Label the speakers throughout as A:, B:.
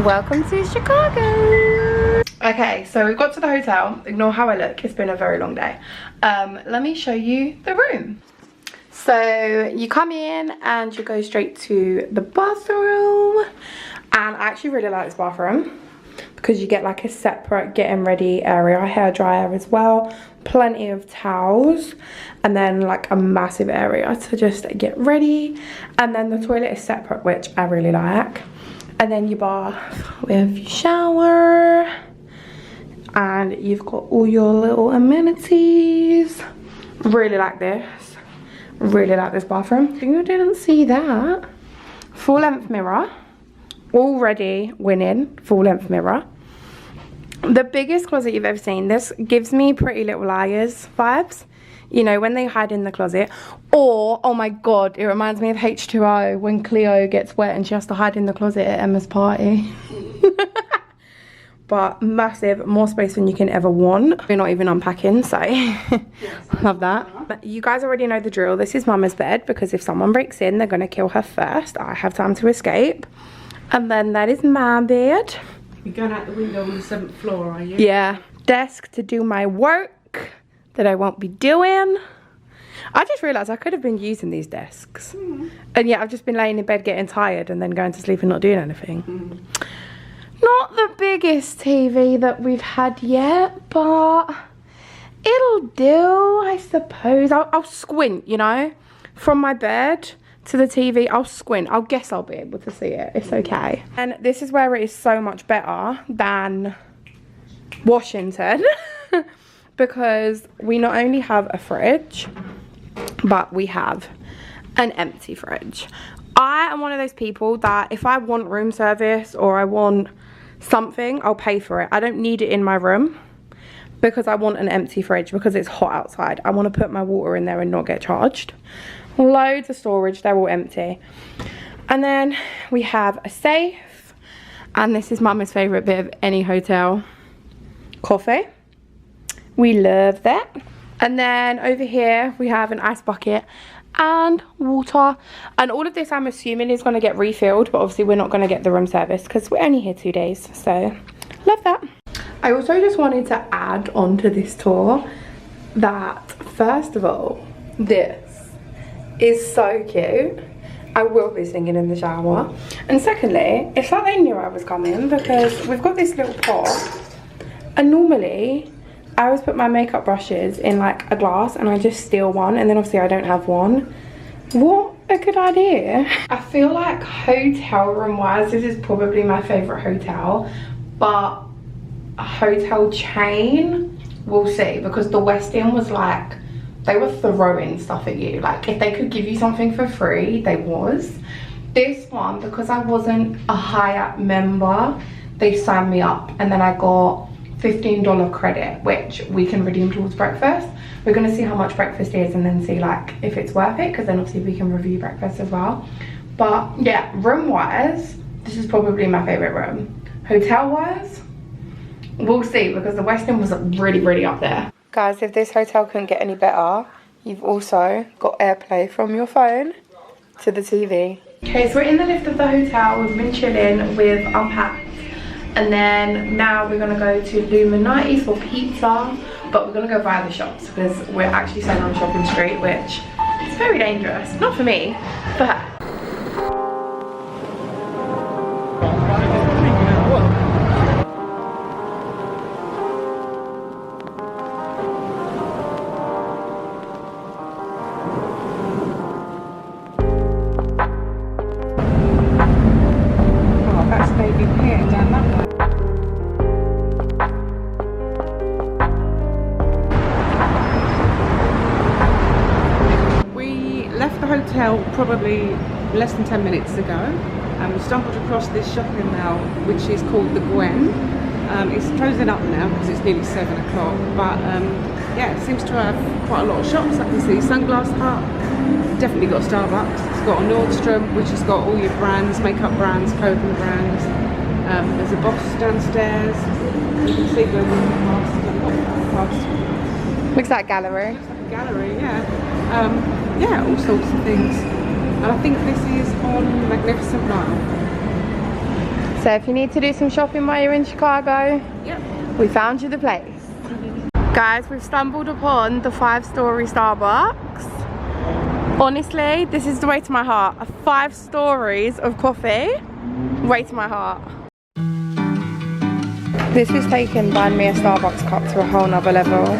A: Welcome to Chicago. Okay, so we've got to the hotel. Ignore how I look, it's been a very long day. Let me show you the room. So you come in and you go straight to the bathroom, and I actually really like this bathroom because you get like a separate getting ready area, hair dryer as well, plenty of towels, and then like a massive area to just get ready, and then the toilet is separate, which I really like. And then your bath with your shower, and you've got all your little amenities. Really like this. Really like this bathroom. You didn't see that. Full length mirror. Already winning. Full length mirror. The biggest closet you've ever seen. This gives me Pretty Little Liars vibes. You know, when they hide in the closet. Or, oh my god, it reminds me of H2O when Cleo gets wet and she has to hide in the closet at Emma's party. But massive, more space than you can ever want. We're not even unpacking, so love that. But you guys already know the drill. This is Mama's bed, because if someone breaks in, they're gonna kill her first. I have time to escape. And then that is my bed.
B: You're going out the window on the 7th floor, are you?
A: Yeah, desk to do my work that I won't be doing. I just realised I could have been using these desks. And yet I've just been laying in bed getting tired and then going to sleep and not doing anything. Not the biggest TV that we've had yet, but it'll do, I suppose. I'll squint, you know, from my bed to the TV. I'll squint. I guess I'll be able to see it. It's okay. And this is where it is so much better than Washington. Because we not only have a fridge, but we have an empty fridge. I am one of those people that if I want room service or I want something, I'll pay for it. I don't need it in my room because I want an empty fridge because it's hot outside. I want to put my water in there and not get charged. Loads of storage, they're all empty. And then we have a safe, and this is Mama's favourite bit of any hotel, coffee. We love that. And then over here we have an ice bucket and water, and all of this I'm assuming is going to get refilled, but obviously we're not going to get the room service because we're only here 2 days, so love that. I also just wanted to add on to this tour that first of all, this is so cute. I will be singing in the shower. And secondly, it's like they knew I was coming because we've got this little pot, and normally I always put my makeup brushes in like a glass and I just steal one, and then obviously I don't have one. What a good idea. I feel like hotel room wise, this is probably my favourite hotel, but a hotel chain, we'll see, because the Westin was like, they were throwing stuff at you. Like if they could give you something for free, they was. This one, because I wasn't a Hyatt member, they signed me up, and then I got $15 credit, which we can redeem towards breakfast. We're going to see how much breakfast is and then see like if it's worth it, because then obviously we can review breakfast as well. But yeah, room wise, this is probably my favorite room. Hotel wise, we'll see, because the Westin was really up there. Guys, if this hotel couldn't get any better, you've also got AirPlay from your phone to the TV. Okay, so we're in the lift of the hotel. We've been chilling, we've unpacked. And then now we're gonna go to Minalti for pizza, but we're gonna go via the shops because we're actually staying on Shopping Street, which is very dangerous. Not for me, for her.
B: Oh, that's maybe here, down that way. Hotel probably less than 10 minutes ago, and we stumbled across this shopping mall which is called the Gwen. It's closing up now because it's nearly 7 o'clock, but yeah, it seems to have quite a lot of shops. I can see Sunglass Hut, definitely got Starbucks. It's got a Nordstrom, which has got all your brands, makeup brands, clothing brands. There's a Boss downstairs. You can see going past.
A: Looks like gallery.
B: Looks like a gallery, yeah. Yeah, all sorts of things. And I think this is on Magnificent Mile.
A: So if you need to do some shopping while you're in Chicago,
B: Yep.
A: we found you the place. Guys, we've stumbled upon the 5-story Starbucks. Honestly, this is the way to my heart. 5 stories of coffee, way to my heart. This is taking buying me a Starbucks cup to a whole nother level.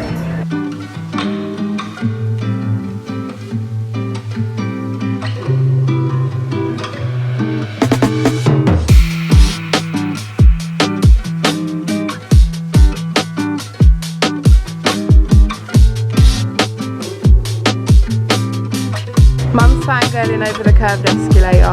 A: Mum's fangirling over the curved escalator.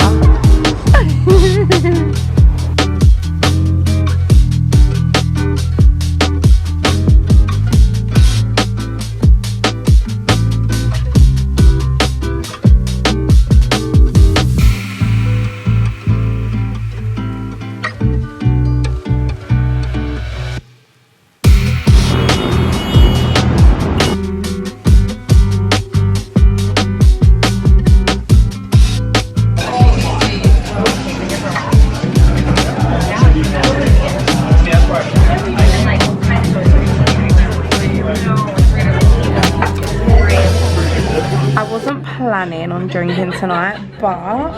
A: Planning on drinking tonight, but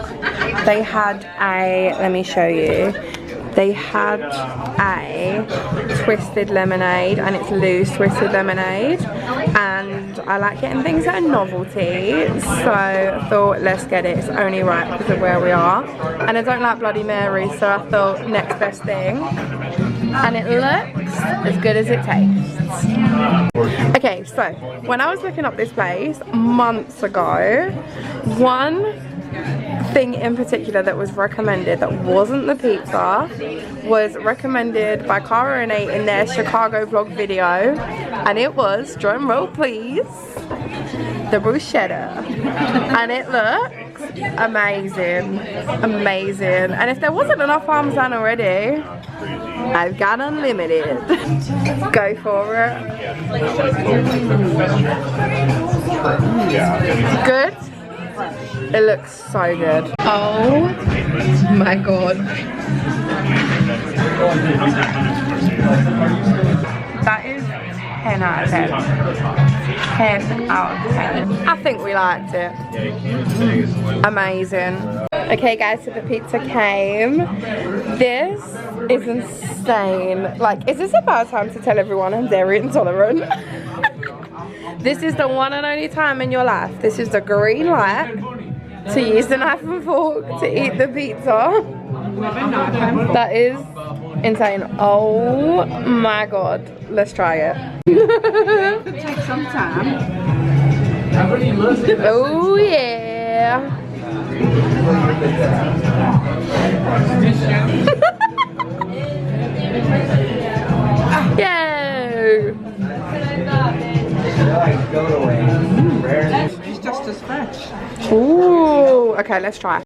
A: they had a, let me show you, they had a twisted lemonade, and it's loose twisted lemonade, and I like getting things that are novelty, so I thought let's get it. It's only right because of where we are, and I don't like Bloody Mary, so I thought next best thing, and it looks as good as it tastes. Okay, so when I was looking up this place months ago, one thing in particular that was recommended that wasn't the pizza was recommended by Cara and Nate in their Chicago vlog video, and it was, drum roll please, the bruschetta, and it looks amazing, amazing. And if there wasn't enough parmesan already, I've got unlimited. Go for it. Good? It looks so good. Oh my god. That is 10 out of 10. 10 out of 10. I think we liked it. Amazing. Okay guys, so the pizza came. This is insane. Like, is this about time to tell everyone I'm dairy intolerant? This is the one and only time in your life. This is the green light to use the knife and fork to eat the pizza. That is insane. Oh my god. Let's try it.
B: Could take some time.
A: Oh yeah. Yay!
B: It's just as fresh.
A: Ooh, okay, let's try.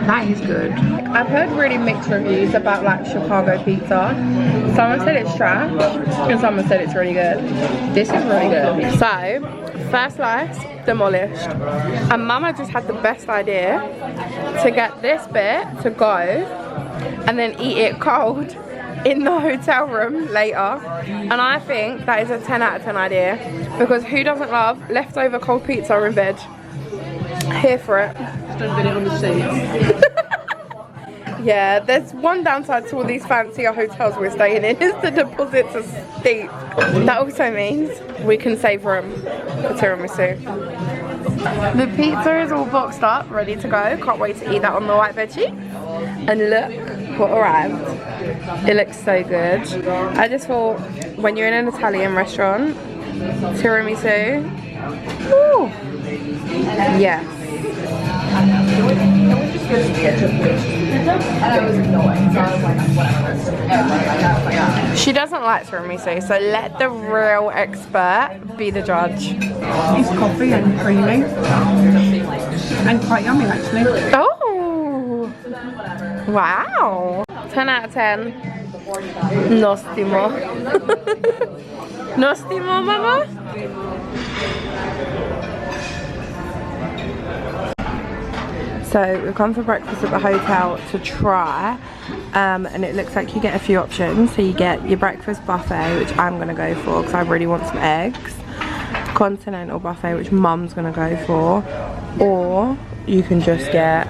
A: That is good. I've heard really mixed reviews about like Chicago pizza. Someone said it's trash and someone said it's really good. This is really good. So, first slice, demolished. And Mama just had the best idea to get this bit to go and then eat it cold in the hotel room later. And I think that is a 10 out of 10 idea, because who doesn't love leftover cold pizza in bed? Here for it.
B: Just don't get it on the seats.
A: Yeah, there's one downside to all these fancier hotels we're staying in, is the deposits are steep. That also means we can save room for tiramisu. The pizza is all boxed up, ready to go. Can't wait to eat that on the white bed sheet. And look what arrived. It looks so good. I just thought, when you're in an Italian restaurant, tiramisu Woo. Yes. She doesn't like tiramisu, so let the real expert be the judge.
B: It's coffee and creamy. And quite yummy actually.
A: Oh! Wow! 10 out of 10. Nostimo. Nostimo, mama? So we've come for breakfast at the hotel to try, and it looks like you get a few options. So you get your breakfast buffet, which I'm gonna go for because I really want some eggs. Continental buffet, which mum's gonna go for, or you can just get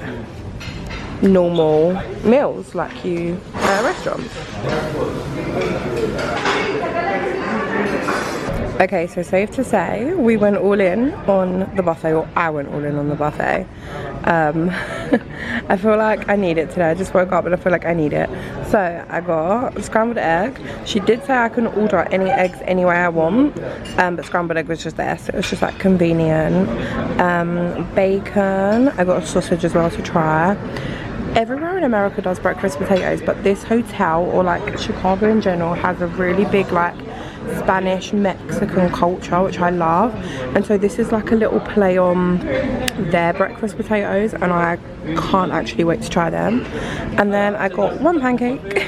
A: normal meals like you at a restaurant. Okay, so safe to say we went all in on the buffet, or I went all in on the buffet. I feel like I need it today. I just woke up and I feel like I need it. So I got a scrambled egg. She did say I can order any eggs any way I want, but scrambled egg was just there, so it was just like convenient. Bacon. I got a sausage as well to try. Everywhere in America does breakfast potatoes, but this hotel, or like Chicago in general, has a really big like Spanish Mexican culture, which I love, and so this is like a little play on their breakfast potatoes, and I can't actually wait to try them. And then I got one pancake,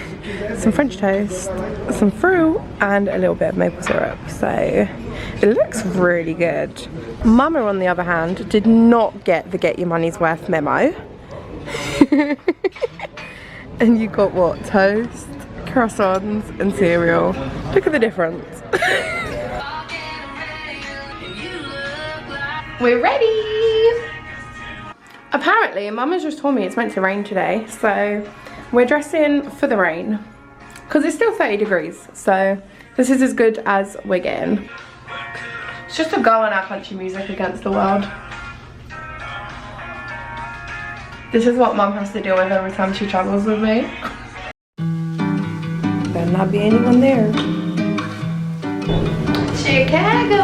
A: some French toast, some fruit, and a little bit of maple syrup, so it looks really good. Mama, on the other hand, did not get the get your money's worth memo. And you got what? Toast, croissants and cereal. Look at the difference. We're ready! Apparently Mama's just told me it's meant to rain today, so we're dressing for the rain because it's still 30 degrees, so this is as good as we're getting. It's just to go on our country music against the world. This is what Mum has to deal with every time she travels with me. Better not be anyone there. Chicago!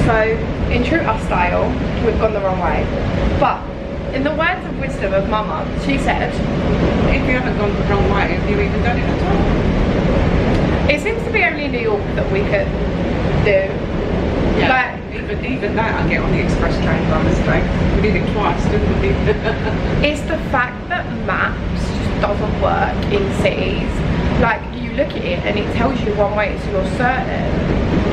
A: So, in true us style, we've gone the wrong way. But, in the words of wisdom of Mama, she said,
B: if you haven't gone the wrong way, have you even done it at all?
A: It seems to be only New York that we could do.
B: Yeah,
A: like,
B: even that I get on the express train by mistake. We did it twice, didn't we?
A: It's the fact that maps just doesn't work in cities. Like, you look at it and it tells you one way, so you're certain,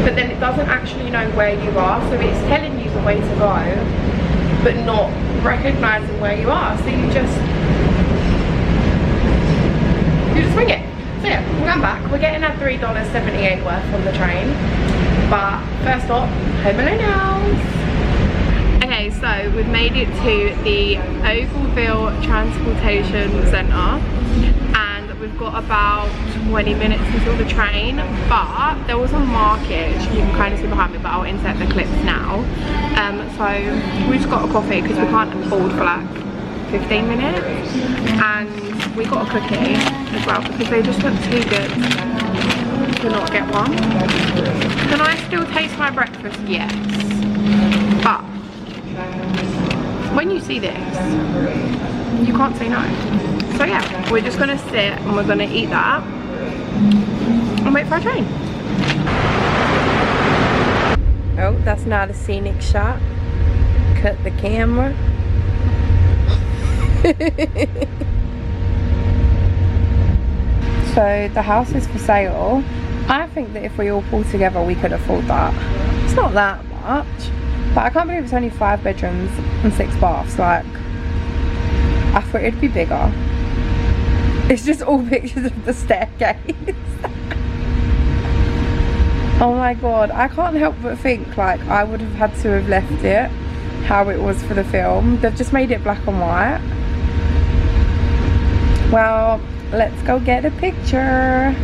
A: but then it doesn't actually know where you are, so it's telling you the way to go, but not recognising where you are, so you just wing it. So yeah, we're going back. We're getting our $3.78 worth on the train, but first stop, Home Alone House. Okay, so we've made it to the Ogleville Transportation Centre, and we've got about 20 minutes until the train, but there was a market, you can kind of see behind me, but I'll insert the clips now. So we just got a coffee because we can't afford for like 15 minutes, and we got a cookie as well because they just look too good to not get one. Can I still taste my breakfast? Yes, but when you see this, you can't say no. So yeah, we're just gonna sit and we're gonna eat that and wait for our train. Oh, that's not a scenic shot. Cut the camera. So the house is for sale. I think that if we all pull together we could afford that. It's not that much, but I can't believe it's only 5 bedrooms and 6 baths. Like, I thought it'd be bigger. It's just all pictures of the staircase. Oh my god, I can't help but think like I would have had to have left it how it was for the film. They've just made it black and white. Well, let's go get a picture.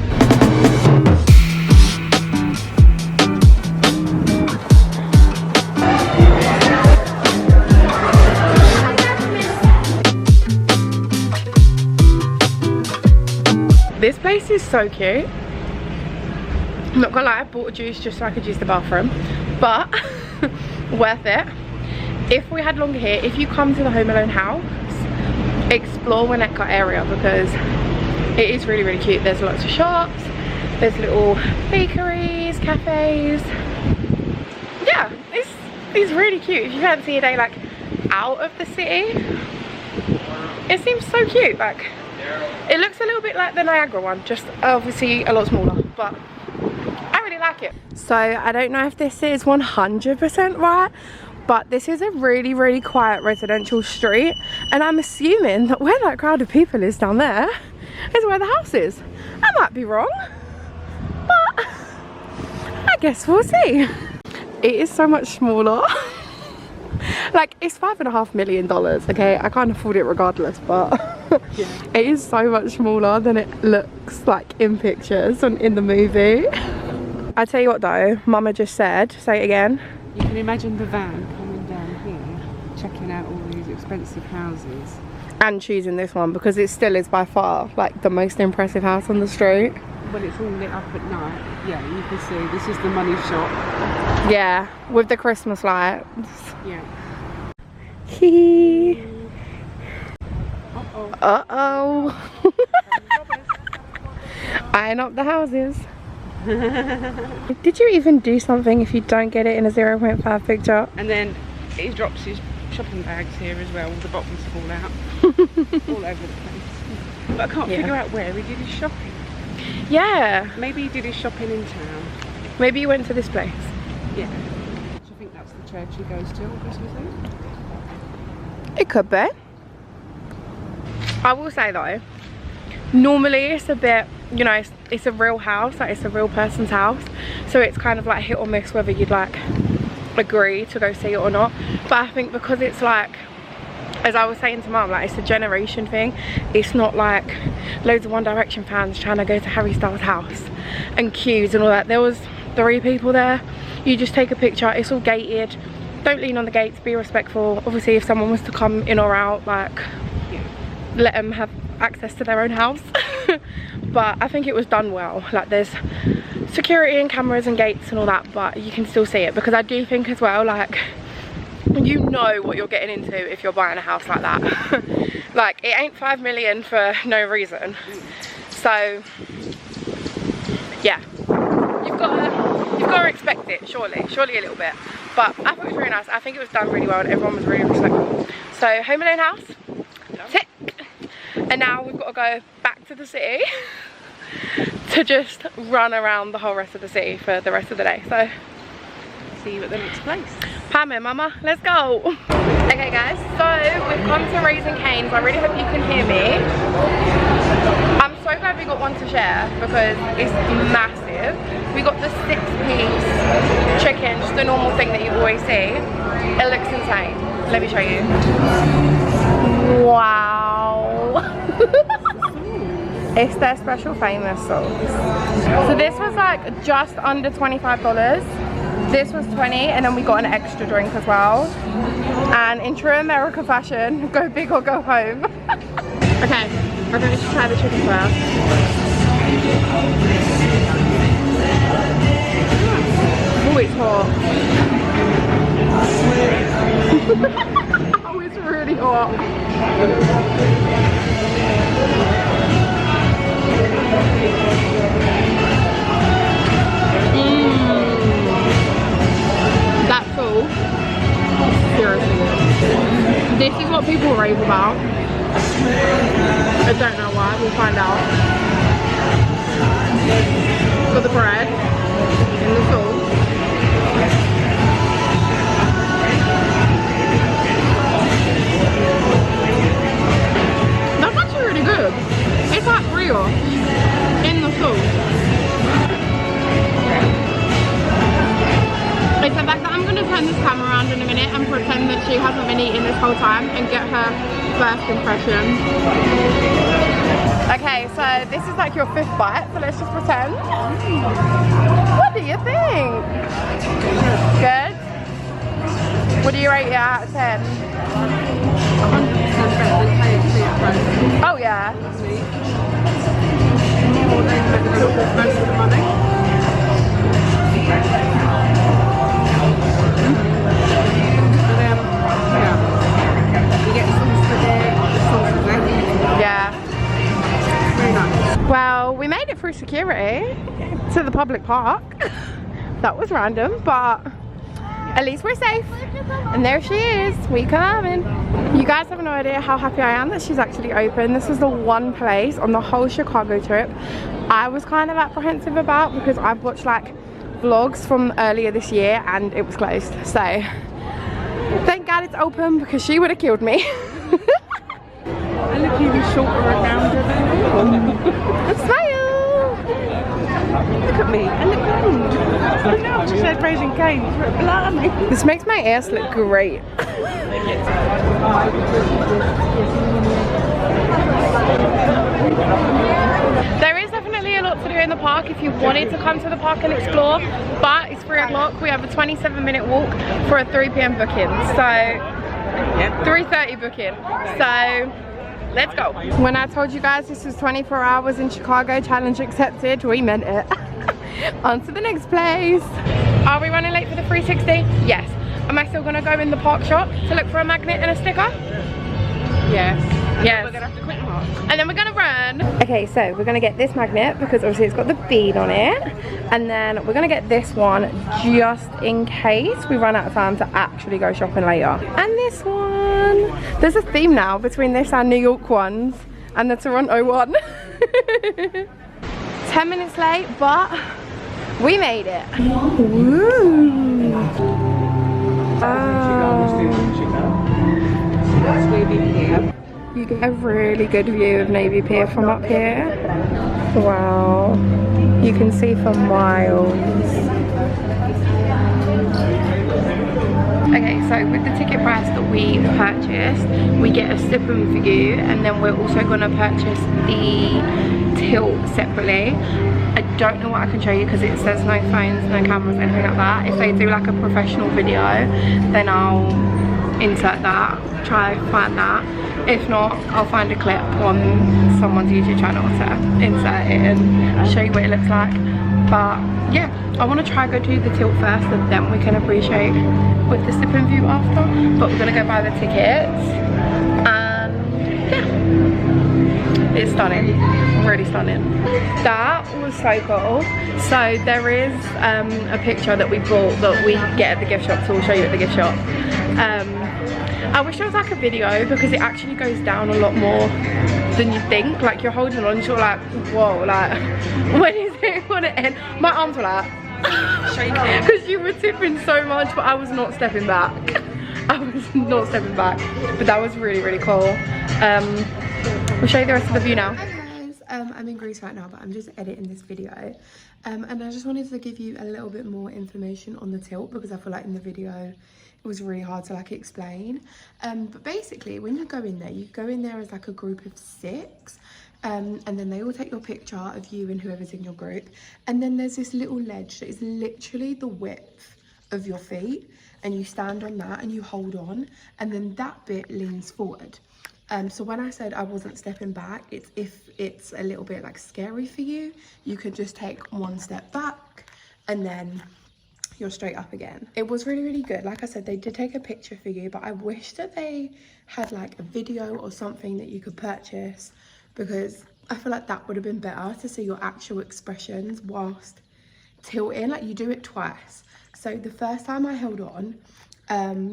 A: This place is so cute. I'm not gonna lie, I bought a juice just so I could use the bathroom, but worth it. If we had longer here, if you come to the Home Alone house, explore Winnetka area because it is really, really cute. There's lots of shops, there's little bakeries, cafes. Yeah, it's really cute. If you fancy a day like out of the city, it seems so cute. Like, it looks a little bit like the Niagara one, just obviously a lot smaller, but I really like it. So I don't know if this is 100% right, but this is a really, really quiet residential street, and I'm assuming that where that crowd of people is down there is where the house is. I might be wrong, but I guess we'll see. It is so much smaller. Like, it's $5.5 million, okay? I can't afford it regardless, but yeah. It is so much smaller than it looks like in pictures and in the movie. I tell you what though, Mama just said, say it again.
B: You can imagine the van coming down here, checking out all these expensive houses.
A: And choosing this one because it still is by far like the most impressive house on the street.
B: When it's all lit up at night, yeah, you can see this is the money shop.
A: Yeah, with the Christmas lights.
B: Yeah.
A: Hee.
B: Uh-oh.
A: Uh-oh. Eyeing up the houses. Did you even do something if you don't get it in a 0.5 picture?
B: And then he drops his shopping bags here as well. All the bottoms fall out. All over the place. But I can't figure out where he did his shopping.
A: Yeah.
B: Maybe he did his shopping in town.
A: Maybe you went to this place.
B: Yeah. So I think that's the church he goes to on Christmas Eve.
A: It could be. I will say though, normally it's a bit, you know, it's a real house, like it's a real person's house, so it's kind of like hit or miss whether you'd like agree to go see it or not. But I think because it's like, as I was saying to Mum, like it's a generation thing. It's not like loads of One Direction fans trying to go to Harry Styles' house and queues and all that. There was 3 people there. You just take a picture, it's all gated. Don't lean on the gates, be respectful. Obviously if someone was to come in or out, like let them have access to their own house. But I think it was done well. Like there's security and cameras and gates and all that, but you can still see it, because I do think as well, like, you know what you're getting into if you're buying a house like that. Like, it ain't 5 million for no reason. So yeah, you've got to expect it, surely a little bit. But I thought it was really nice. I think it was done really well and everyone was really respectful. So Home Alone house, tick. And now we've got to go back to the city to just run around the whole rest of the city for the rest of the day. So see you at the next place. Pam and Mama, let's go. Okay guys, so we've come to Raising Cane's. I really hope you can hear me. I'm so glad we got one to share because it's massive. We got the 6-piece chicken, just the normal thing that you always see. It looks insane. Let me show you. Wow. It's their special famous sauce. So this was like just under $25. This was $20, and then we got an extra drink as well. And in true America fashion, go big or go home. Okay, we're going to try the chicken first. Oh, it's hot. Oh, it's really hot. That's all. Seriously good. This is what people rave about. I don't know why, we'll find out. Got the bread in the sauce. That's actually really good. It's like brioche in the sauce. It's the fact that I'm going to turn this camera around in a minute and pretend that she hasn't been eating this whole time and get her first impression. Okay, so this is like your 5th bite, so let's just pretend. What do you think? Good? What do you rate it out of 10?
B: 100% better than KFC at home.
A: Oh yeah.
B: or then the tilt was most of the money. But yeah, you get sauce for there, sauce for there.
A: Yeah.
B: Very nice.
A: Well, we made it through security to the public park. That was random, but at least we're safe. And there she is. We coming. You guys have no idea how happy I am that she's actually open. This was the one place on the whole Chicago trip I was kind of apprehensive about, because I've watched like vlogs from earlier this year and it was closed. So thank God it's open, because she would have killed me.
B: I look even shorter and rounder than
A: Smile!
B: Look at me, I look round. I know, I just said Raising Cane's, blimey.
A: This makes my ass look great. There is definitely a lot to do in the park if you wanted to come to the park and explore, but it's 3 o'clock. We have a 27-minute walk for a 3 p.m. booking, so 3:30 booking. So let's go. When I told you guys this was 24 hours in Chicago, challenge accepted, we meant it. On to the next place. Are we running late for the 360? Yes. Am I still gonna go in the park shop to look for a magnet and a sticker?
B: Yes.
A: Yes.
B: We're gonna have to quit mark.
A: And then we're gonna run. Okay, so we're gonna get this magnet because obviously it's got the bead on it. And then we're gonna get this one just in case we run out of time to actually go shopping later. And this one. There's a theme now between this and New York ones and the Toronto one. 10 minutes late, but we made it. Woo.
B: That's Navy Pier.
A: You get a really good view of Navy Pier from up here. Wow. You can see for miles. Okay, so with the ticket price that we purchased, we get a sip and view, and then we're also going to purchase the tilt separately. I don't know what I can show you because it says no phones, no cameras, anything like that. If they do like a professional video, then I'll insert that, try find that. If not, I'll find a clip on someone's YouTube channel to insert it and show you what it looks like. But yeah, I want to try go do the tilt first and then we can appreciate with the sip and view after. But we're going to go buy the tickets and yeah, it's stunning, really stunning. That was so cool. So there is a picture that we bought that we get at the gift shop, so we'll show you at the gift shop. I wish there was like a video because it actually goes down a lot more than you think. Like you're holding on, you're like, whoa, like when is it gonna end? My arms were like shaking because you were tipping so much, but I was not stepping back. I was not stepping back, but that was really, really cool. We'll show you the rest of the view now. Hi guys, I'm in Greece right now, but I'm just editing this video. And I just wanted to give you a little bit more information on the tilt because I feel like in the video it was really hard to like explain. But basically when you go in there as like a group of 6. And then they all take your picture of you and whoever's in your group. And then there's this little ledge that is literally the width of your feet. And you stand on that and you hold on. And then that bit leans forward. So when I said I wasn't stepping back, it's if it's a little bit like scary for you, you could just take one step back and then you're straight up again. It was really, really good. Like I said, they did take a picture for you, but I wish that they had like a video or something that you could purchase because I feel like that would have been better to see your actual expressions whilst tilting. Like you do it twice. So the first time I held on,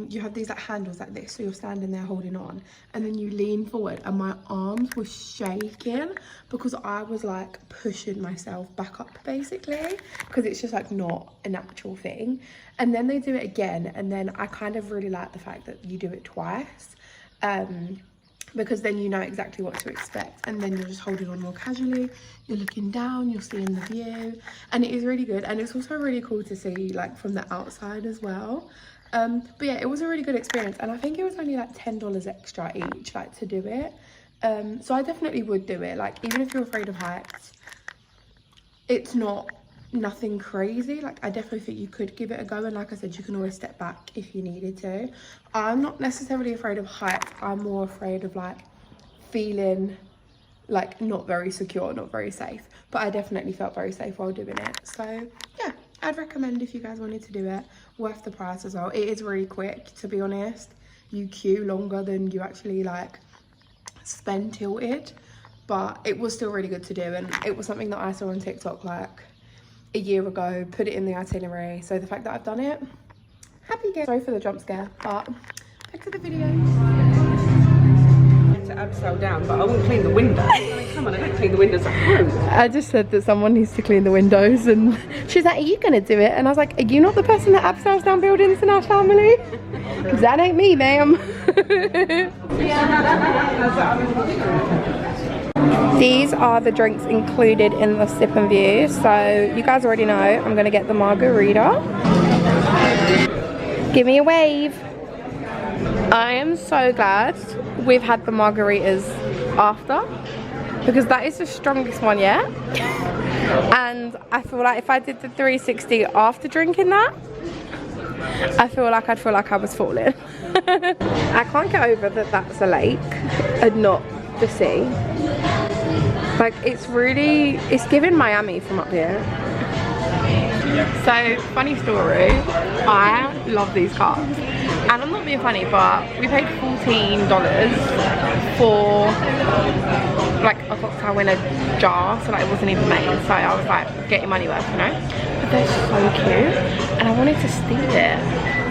A: you have these like handles like this, so you're standing there holding on and then you lean forward and my arms were shaking because I was like pushing myself back up basically because it's just like not a natural thing. And then they do it again and then I kind of really like the fact that you do it twice because then you know exactly what to expect and then you're just holding on more casually, you're looking down, you're seeing the view, and it is really good. And it's also really cool to see like from the outside as well. But yeah, it was a really good experience and I think it was only like $10 extra each like to do it. So I definitely would do it. Like even if you're afraid of heights, it's nothing crazy. Like I definitely think you could give it a go, and like I said, you can always step back if you needed to. I'm not necessarily afraid of heights, I'm more afraid of like feeling like not very secure, not very safe, but I definitely felt very safe while doing it. So yeah, I'd recommend if you guys wanted to do it. Worth the price as well. It is really quick, to be honest. You queue longer than you actually like spend tilted, but it was still really good to do, and it was something that I saw on TikTok like a year ago, put it in the itinerary. So the fact that I've done it, happy again. Sorry for the jump scare, but back to the video.
B: To abseil down, but I wouldn't clean the windows. I mean, come on, I don't clean the windows at home.
A: I just said that someone needs to clean the windows, and she's like, are you gonna do it? And I was like, are you not the person that abseils down buildings in our family? Because that ain't me, ma'am. These are the drinks included in the sip and view. So you guys already know I'm gonna get the margarita. Give me a wave. I am so glad we've had the margaritas after, because that is the strongest one yet. And I feel like if I did the 360 after drinking that, I feel like I was falling. I can't get over that that's a lake and not the sea. Like, it's giving Miami from up here. So, funny story, I love these cups. And I'm not being funny, but we paid $14 for like a cocktail in a jar, so like it wasn't even made. So I was like, get your money worth, you know? But they're so cute, and I wanted to steal it.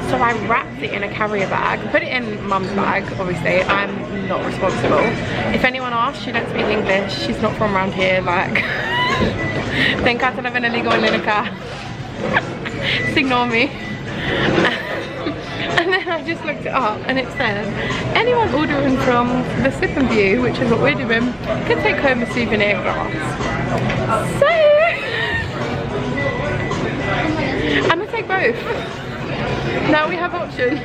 A: So I wrapped it in a carrier bag, put it in mum's bag, obviously. I'm not responsible. If anyone asks, she don't speak English, she's not from around here, like, think I live in a legal in a car. Just ignore me. And then I just looked it up and it said, anyone ordering from the Sip and View, which is what we're doing, can take home a souvenir glass. So, I'm gonna take both. Now we have options.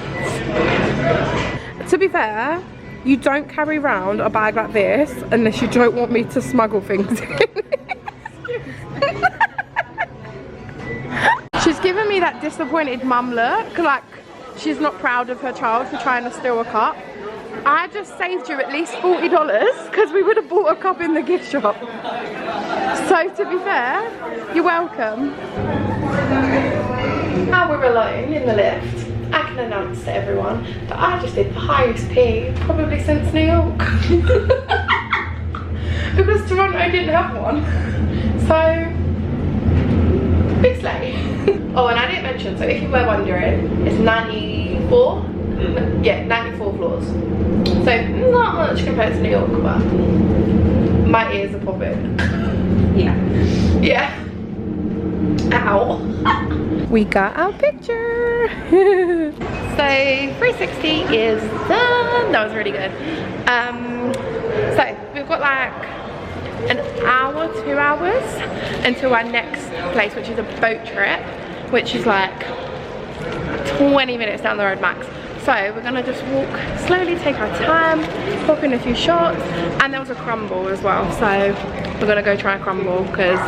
A: To be fair, you don't carry around a bag like this unless you don't want me to smuggle things in. She's giving me that disappointed mum look, like she's not proud of her child for trying to steal a cup. I just saved you at least $40 because we would have bought a cup in the gift shop. So to be fair, you're welcome. Now we're alone in the lift, I can announce to everyone that I just did the highest pee probably since New York. Because Toronto didn't have one. So, big slay. Oh, and I didn't mention, so if you were wondering, it's 94? Yeah, 94 floors. So, not much compared to New York, but my ears are popping. Yeah. Yeah. Ow. We got our picture. So 360 is done. That was really good. So we've got like an hour, 2 hours until our next place, which is a boat trip, which is like 20 minutes down the road max. So we're gonna just walk slowly, take our time, pop in a few shots, and there was a crumble as well. So we're gonna go try a crumble because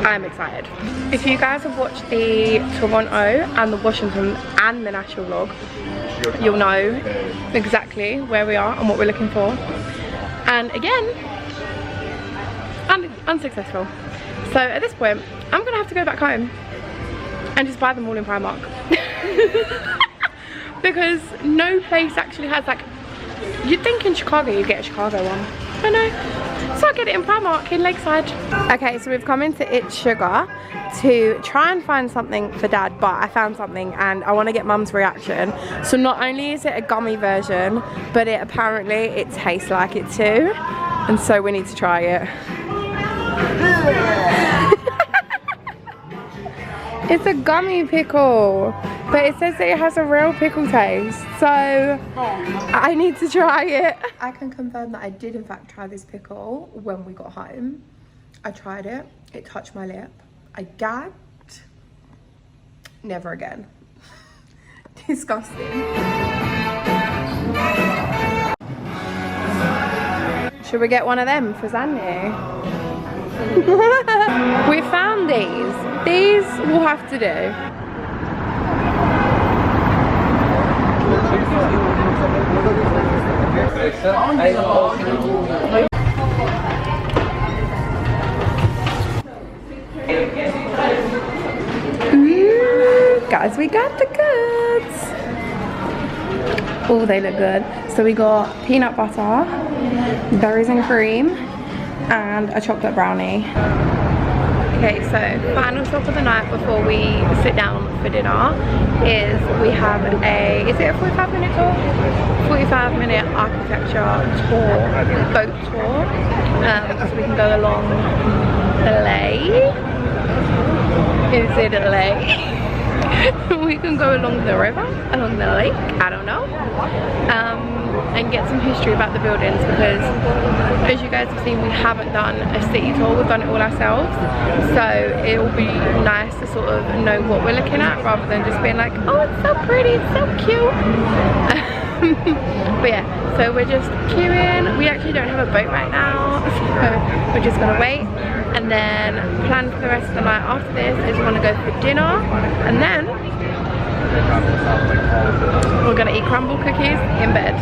A: I'm excited. If you guys have watched the Toronto and the Washington and the Nashville vlog, you'll know exactly where we are and what we're looking for. And again, unsuccessful. So at this point, I'm gonna have to go back home and just buy them all in Primark. Because no place actually has, like, you'd think in Chicago you'd get a Chicago one. I know. So I get it in Primark in Lakeside. Okay, so we've come into It's Sugar to try and find something for Dad, but I found something and I want to get Mum's reaction. So not only is it a gummy version, but it tastes like it too. And so we need to try it. It's a gummy pickle, but it says that it has a real pickle taste, so I need to try it. I can confirm that I did in fact try this pickle when we got home. I tried it, it touched my lip, I gagged, never again. Disgusting. Should we get one of them for Zandy? We found these. These will have to do. we got the goods. Oh, they look good. So we got peanut butter, berries and cream, and a chocolate brownie. Okay, so final stop of the night before we sit down for dinner is we have a, is it a 45-minute tour? 45-minute architecture tour, boat tour. So we can go along the lake. Is it a lake? We can go along the river, along the lake, I don't know. And get some history about the buildings, because as you guys have seen, we haven't done a city tour, we've done it all ourselves, so it will be nice to sort of know what we're looking at rather than just being like, oh, it's so pretty, it's so cute. But yeah, so we're just queuing. We actually don't have a boat right now, so we're just gonna wait, and then plan for the rest of the night after this is we want to go for dinner, and then we're gonna eat crumble cookies in bed.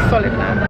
A: Solid plan.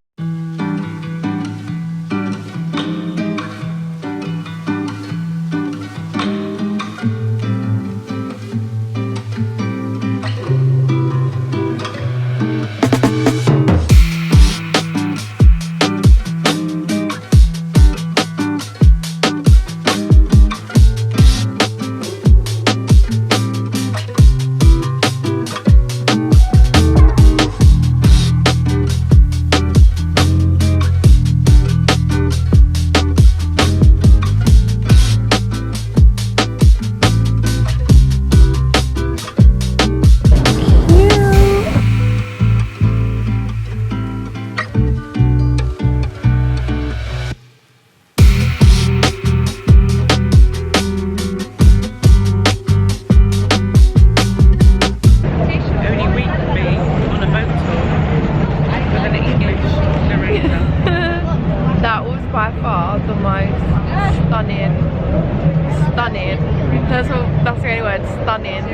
A: That's the only word, stunning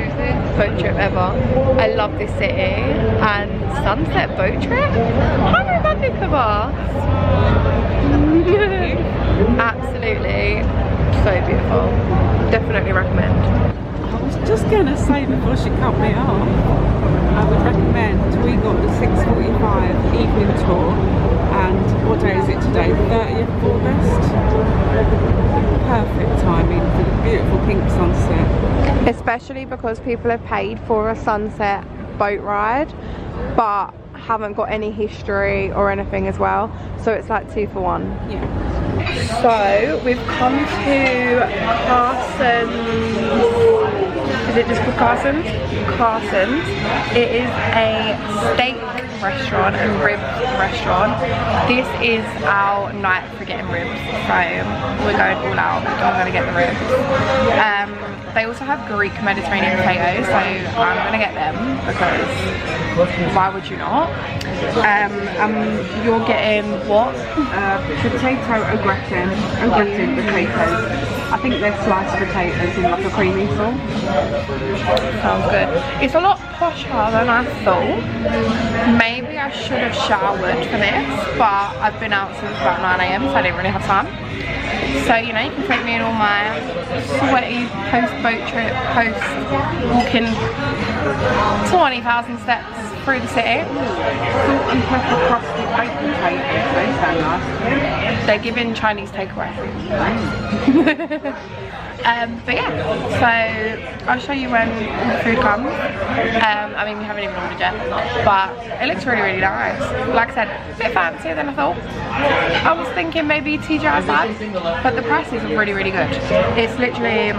A: boat trip ever. I love this city, and sunset boat trip? How romantic of us! Absolutely so beautiful. Definitely recommend.
B: I was just going to say before she cut me off, I would recommend, we got the 6:45 evening tour, and what day is it today? 30th of August. Perfect timing for the beautiful pink sunset.
A: Especially because people have paid for a sunset boat ride but haven't got any history or anything as well, so it's like 2 for 1.
B: Yeah.
A: So we've come to Carson's. Is it just called Carson's? Carson's. It is a steak restaurant and ribs restaurant. This is our night for getting ribs, so we're going all out. I'm going to get the ribs. They also have Greek Mediterranean potatoes, so I'm going to get them because why would you not? You're getting what?
B: Potato au gratin potatoes. I think they're sliced potatoes in like a creamy sauce.
A: Sounds good. It's a lot posher than I thought. Maybe I should have showered for this, but I've been out since about 9 AM, so I didn't really have time. So, you know, you can take me in all my sweaty post-boat trip, post-walking 20,000 steps through the city.
B: Salt and pepper crusted baked potatoes, they sound nice.
A: They're giving Chinese takeaway. But yeah, so I'll show you when all the food comes. I mean, we haven't even ordered yet, but it looks really, really nice. Like I said, a bit fancier than I thought. I was thinking maybe TGI, but the prices are really, really good. It's literally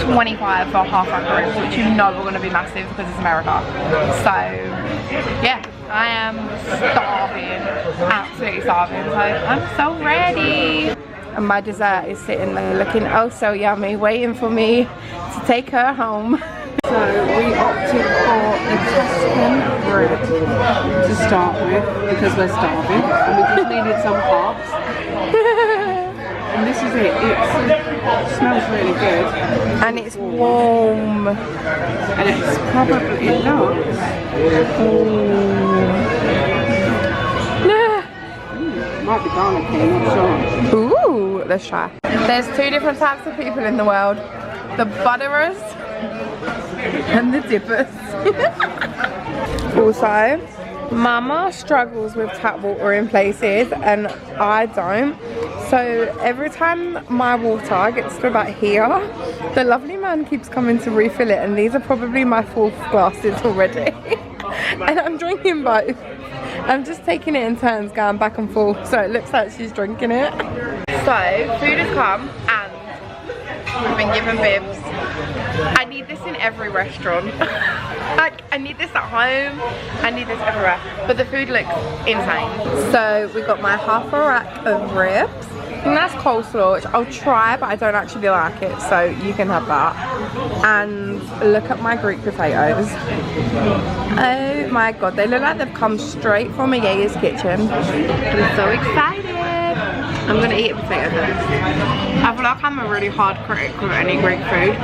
A: 25 for half rack ribs, which you know are going to be massive because it's America. So yeah, I am starving, absolutely starving. So I'm so ready. And my dessert is sitting there looking oh so yummy, waiting for me to take her home.
B: So we opted for the Tuscan bread to start with because we're starving and we just needed some carbs. And this is it. It smells really good.
A: And it's warm.
B: And it's probably might be garlicky, I'm not sure.
A: Ooh, let's try. There's 2 different types of people in the world. The butterers And the dippers. Also, Mama struggles with tap water in places and I don't. So every time my water gets to about here, the lovely man keeps coming to refill it, and these are probably my 4th glasses already. And I'm drinking both. I'm just taking it in turns, going back and forth, so it looks like she's drinking it. So food has come and we've been given bibs. I need this in every restaurant. Like, I need this at home, I need this everywhere. But the food looks insane. So we got my half a rack of ribs. And that's coleslaw, which I'll try, but I don't actually like it, so you can have that. And look at my Greek potatoes. Oh my god, they look like they've come straight from a Yaya's kitchen. I'm so excited. I'm gonna eat a potato first. I feel like I'm a really hard critic with any Greek food.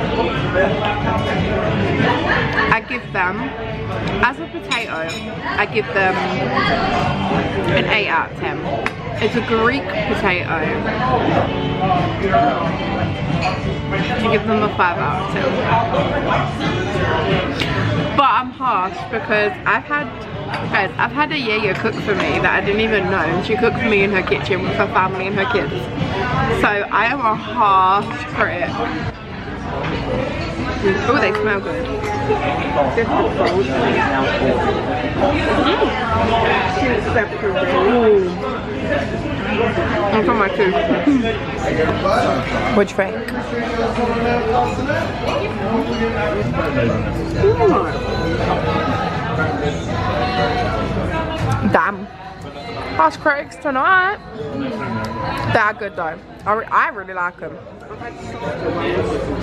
A: I give them, as a potato, I give them an 8 out of 10. It's a Greek potato. I give them a 5 out of 10. But I'm harsh because I've had a Yaya cook for me that I didn't even know. And she cooked for me in her kitchen with her family and her kids. So I am a harsh critic. Oh, they smell good. I'm from my tooth. What'd you think? Damn. Harsh critics tonight. They're good though. I really like them.
B: That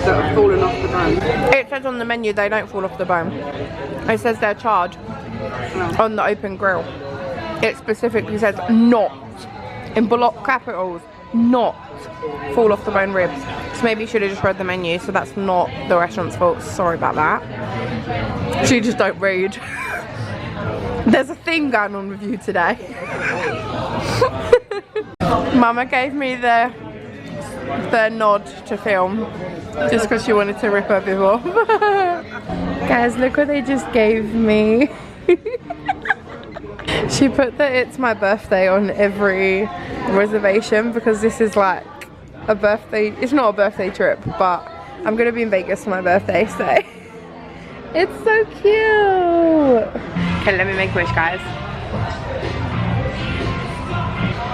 B: have fallen off the bone.
A: It says on the menu they don't fall off the bone. It says they're charred on the open grill. It specifically says not, in block capitals, not fall off the bone ribs. So maybe you should have just read the menu, so that's not the restaurant's fault. Sorry about that. So you just don't read. There's a theme going on with you today. Mama gave me the nod to film just because she wanted to rip her bib off. Guys, look what they just gave me. She put that it's my birthday on every reservation because this is like a birthday, it's not a birthday trip, but I'm gonna be in Vegas for my birthday, so it's so cute. Okay, let me make a wish, guys.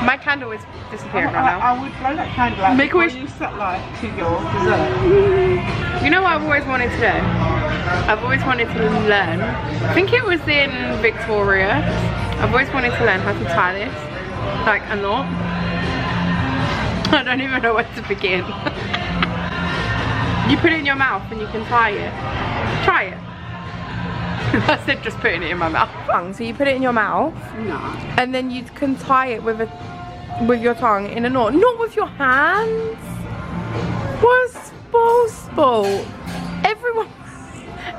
A: My candle is disappearing right now.
B: I would blow that candle out.
A: Make a wish.
B: You set light to your dessert.
A: You know what I've always wanted to do? I've always wanted to learn. I think it was in Victoria. I've always wanted to learn how to tie this, like a knot. I don't even know where to begin. You put it in your mouth and you can tie it. Try it. I said just putting it in my mouth. So you put it in your mouth, and then you can tie it with your tongue in a knot, not with your hands. What's possible?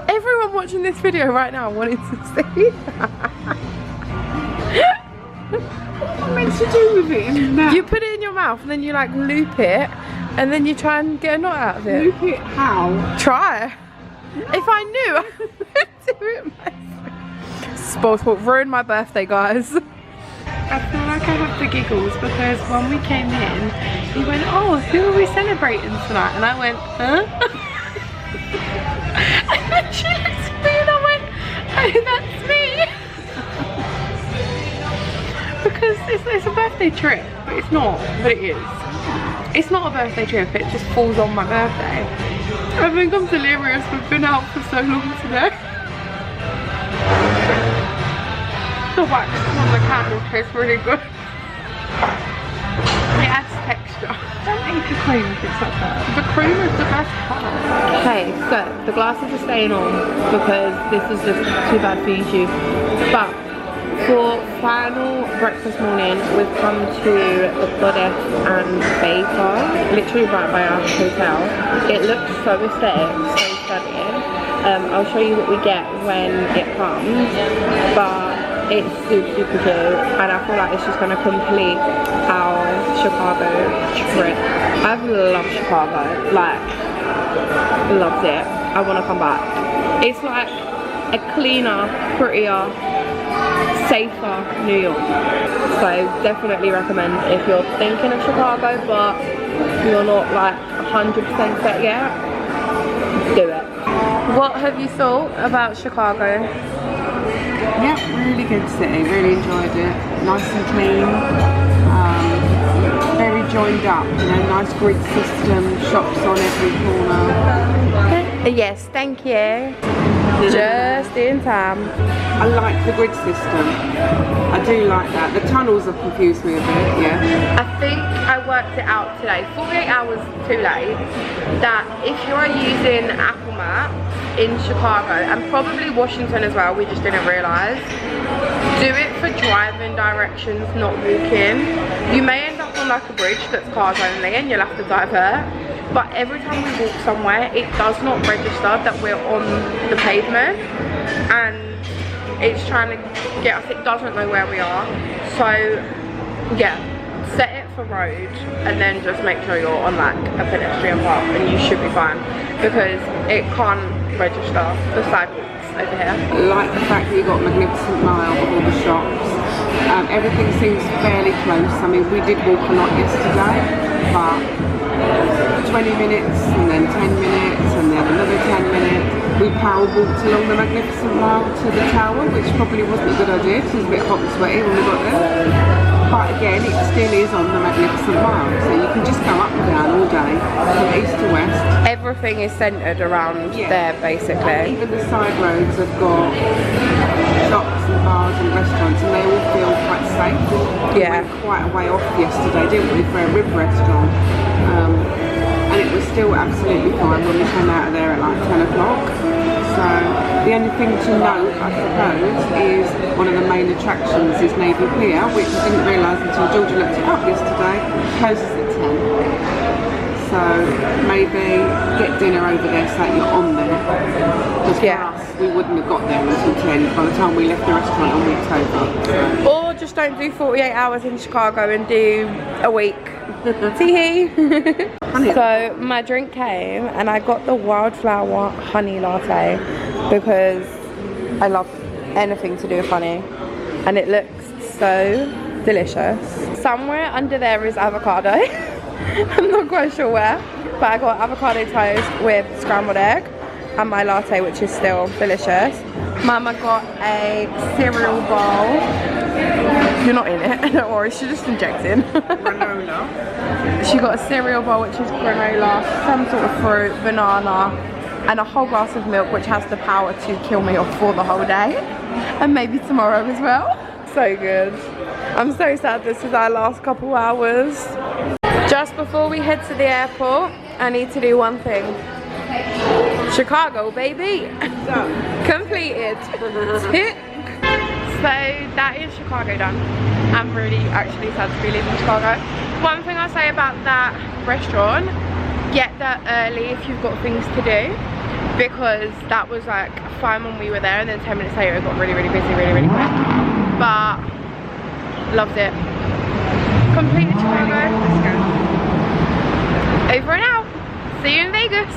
A: Everyone watching this video right now wanted to see that.
B: What am I meant to do with it in that?
A: You put it in your mouth and then you like loop it, and then you try and get a knot out of it.
B: Loop it how?
A: Try. If I knew, I would do it myself. Sports will ruin my birthday, guys.
B: I feel like I have the giggles because when we came in, he went, "Oh, who are we celebrating tonight?" And I went, "Huh?" And then she looked at me and I went, "Oh, that's me." Because it's a birthday trip, but it's not, but it is. It's not a birthday trip, it just falls on my birthday. I think I'm delirious, we've been out for so long today. The wax on the candle tastes really good. It adds texture. Don't eat the cream if it's like that. The cream is the best part.
A: Okay, so the glasses are staying on because this is just too bad for YouTube. But for final breakfast morning, we've come to the Goddess and Baker, literally right by our hotel. It looks so aesthetic, so stunning. I'll show you what we get when it comes, but it's super cute, and I feel like it's just gonna complete our Chicago trip. I've loved Chicago, like loved it. I want to come back. It's like a cleaner, prettier, safer New York. So definitely recommend if you're thinking of Chicago but you're not like 100% set yet, do it. What have you thought about Chicago?
B: Yeah, really good city, really enjoyed it. Nice and clean, very joined up, you know, nice grid system, shops on every corner.
A: Yes, thank you. Just in time.
B: I like the grid system. I do like that. The tunnels have confused me a bit, yeah.
A: I think I worked it out today, 48 hours too late, that if you're using Apple Maps in Chicago, and probably Washington as well, we just didn't realise, do it for driving directions, not walking. You may end up on like a bridge that's cars only and you'll have to divert. But every time we walk somewhere, it does not register that we're on the pavement, and it's trying to get us, it doesn't know where we are. So yeah, set it for road and then just make sure you're on like a pedestrian path and you should be fine, because it can't register the sidewalks over here.
B: I like the fact that you've got a magnificent mile of all the shops. Everything seems fairly close. I mean, we did walk a lot yesterday, but 20 minutes and then 10 minutes and then another 10 minutes. We power walked along the magnificent mile to the tower, which probably wasn't a good idea. It was a bit hot and sweaty when we got there. But again, it still is on the magnificent mile, so you can just go up and down all day, from east to west.
A: Everything is centred around there, basically.
B: Even the side roads have got shops and bars and restaurants, and they all feel quite safe.
A: Yeah.
B: We went quite a way off yesterday, didn't we, for a rib restaurant. And it was still absolutely fine when we came out of there at like 10 o'clock. So the only thing to note, I suppose, is one of the main attractions is Navy Pier, which I didn't realise until Georgia looked it up yesterday, closes at 10. So maybe get dinner over there so that you're on there. Because for us, we wouldn't have got there until 10 by the time we left the restaurant on October. So.
A: Or just don't do 48 hours in Chicago and do a week. Tee-hee. So my drink came and I got the wildflower honey latte because I love anything to do with honey, and it looks so delicious. Somewhere under there is avocado. I'm not quite sure where, but I got avocado toast with scrambled egg and my latte, which is still delicious. Mama got a cereal bowl. You're not in it, don't worry, she's just injecting. Granola. She got a cereal bowl, which is granola, some sort of fruit, banana, and a whole glass of milk, which has the power to kill me off for the whole day. And maybe tomorrow as well. So good. I'm so sad this is our last couple hours. Just before we head to the airport, I need to do one thing. Chicago, baby. Completed. Tick. So that is Chicago done. I'm really actually sad to be leaving Chicago. One thing I'll say about that restaurant, get there early if you've got things to do, because that was like fine when we were there, and then 10 minutes later it got really busy really quick. But loved it. Completed Chicago. Let's go. Over and out. See you in Vegas.